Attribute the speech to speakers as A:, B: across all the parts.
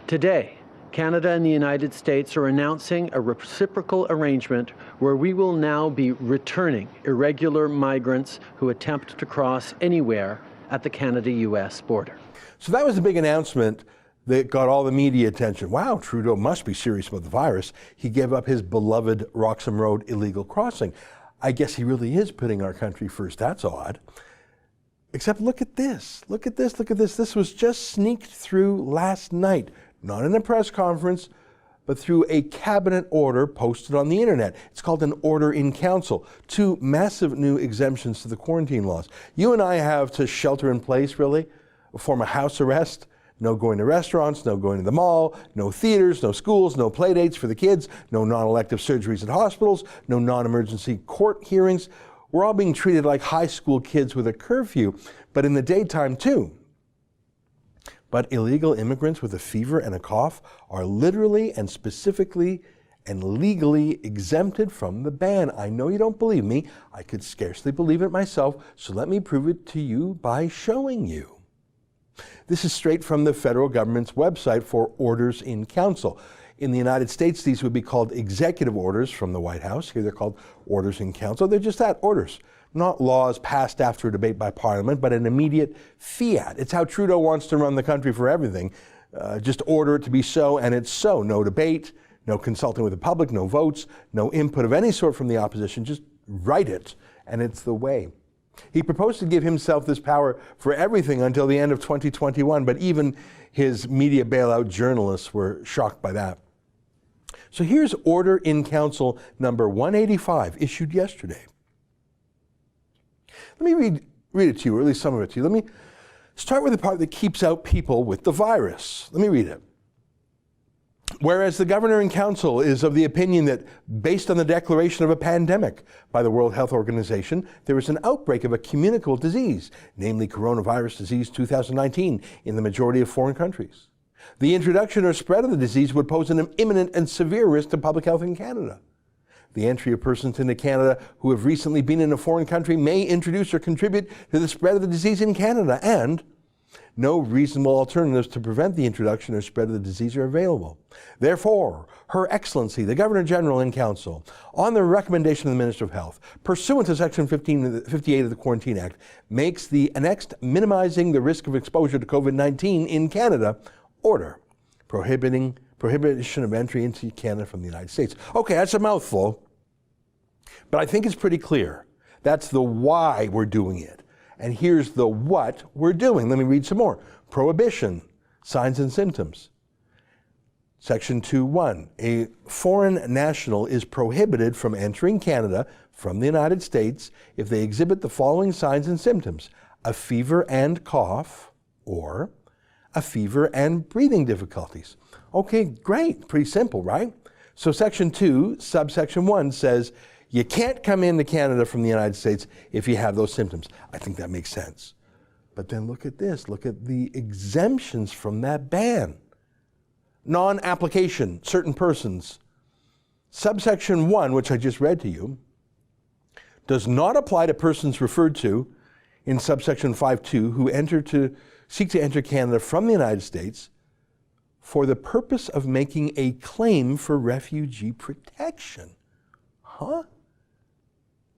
A: Today, Canada and the United States are announcing a reciprocal arrangement where we will now be returning irregular migrants who attempt to cross anywhere at the Canada-US border.
B: So that was a big announcement that got all the media attention. Wow, Trudeau must be serious about the virus. He gave up his beloved Roxham Road illegal crossing. I guess he really is putting our country first. That's odd. Except look at this. Look at this. Look at this. This was just sneaked through last night. Not in a press conference, but through a cabinet order posted on the internet. It's called an order in council. 2 massive new exemptions to the quarantine laws. You and I have to shelter in place, really, form a house arrest. No going to restaurants, no going to the mall, no theaters, no schools, no play dates for the kids, no non-elective surgeries at hospitals, no non-emergency court hearings. We're all being treated like high school kids with a curfew, but in the daytime too. But illegal immigrants with a fever and a cough are literally and specifically and legally exempted from the ban. I know you don't believe me. I could scarcely believe it myself, so let me prove it to you by showing you. This is straight from the federal government's website for orders in council. In the United States, these would be called executive orders from the White House. Here they're called orders in council. They're just that, orders. Not laws passed after a debate by Parliament, but an immediate fiat. It's how Trudeau wants to run the country for everything. Just order it to be so, and it's so. No debate, no consulting with the public, no votes, no input of any sort from the opposition. Just write it, and it's the way. He proposed to give himself this power for everything until the end of 2021, but even his media bailout journalists were shocked by that. So here's Order in Council number 185, issued yesterday. Let me read it to you, or at least some of it to you. Let me start with the part that keeps out people with the virus. Let me read it. Whereas the Governor in Council is of the opinion that, based on the declaration of a pandemic by the World Health Organization, there is an outbreak of a communicable disease, namely coronavirus disease 2019, in the majority of foreign countries. The introduction or spread of the disease would pose an imminent and severe risk to public health in Canada. The entry of persons into Canada who have recently been in a foreign country may introduce or contribute to the spread of the disease in Canada, and no reasonable alternatives to prevent the introduction or spread of the disease are available. Therefore, Her Excellency, the Governor-General in Council, on the recommendation of the Minister of Health, pursuant to Section 58 of the Quarantine Act, makes the annexed Minimizing the Risk of Exposure to COVID-19 in Canada order, prohibition of entry into Canada from the United States. Okay, that's a mouthful, but I think it's pretty clear. That's the why we're doing it. And here's the what we're doing. Let me read some more. Prohibition, signs and symptoms. Section 2.1, a foreign national is prohibited from entering Canada from the United States if they exhibit the following signs and symptoms: a fever and cough, or a fever and breathing difficulties. Okay, great, pretty simple, right? So Section 2, subsection 1 says, you can't come into Canada from the United States if you have those symptoms. I think that makes sense. But then look at this. Look at the exemptions from that ban. Non-application, certain persons. Subsection 1, which I just read to you, does not apply to persons referred to in subsection 5.2 who seek to enter Canada from the United States for the purpose of making a claim for refugee protection. Huh?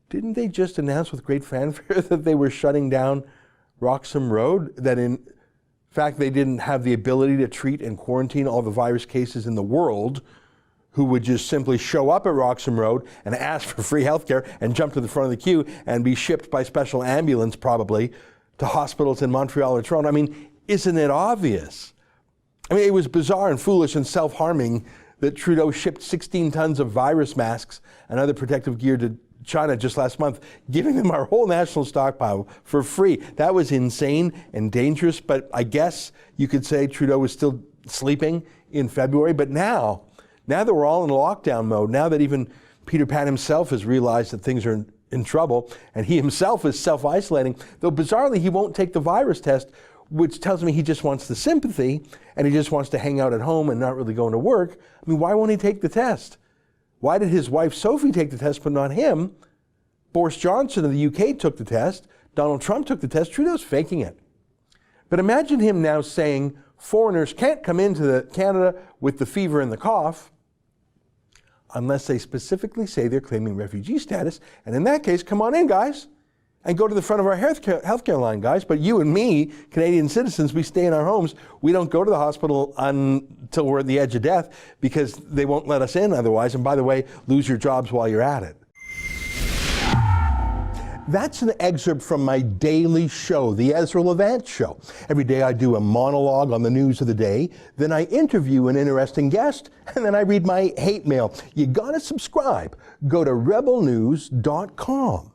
B: Didn't they just announce with great fanfare that they were shutting down Roxham Road? That in fact they didn't have the ability to treat and quarantine all the virus cases in the world who would just simply show up at Roxham Road and ask for free health care and jump to the front of the queue and be shipped by special ambulance probably to hospitals in Montreal or Toronto. I mean, isn't it obvious? I mean, it was bizarre and foolish and self-harming that Trudeau shipped 16 tons of virus masks and other protective gear to China just last month, giving them our whole national stockpile for free. That was insane and dangerous, but I guess you could say Trudeau was still sleeping in February. But now that we're all in lockdown mode, now that even Peter Pan himself has realized that things are in trouble, and he himself is self-isolating, though bizarrely he won't take the virus test, which tells me he just wants the sympathy and he just wants to hang out at home and not really going to work. I mean, why won't he take the test? Why did his wife Sophie take the test but not him? Boris Johnson of the UK took the test. Donald Trump took the test. Trudeau's faking it. But imagine him now saying Foreigners can't come into Canada with the fever and the cough unless they specifically say they're claiming refugee status. And in that case, come on in, guys, and go to the front of our healthcare line, guys. But you and me, Canadian citizens, we stay in our homes. We don't go to the hospital until we're at the edge of death because they won't let us in otherwise. And by the way, lose your jobs while you're at it. That's an excerpt from my daily show, The Ezra Levant Show. Every day I do a monologue on the news of the day, then I interview an interesting guest, and then I read my hate mail. You gotta subscribe. Go to rebelnews.com.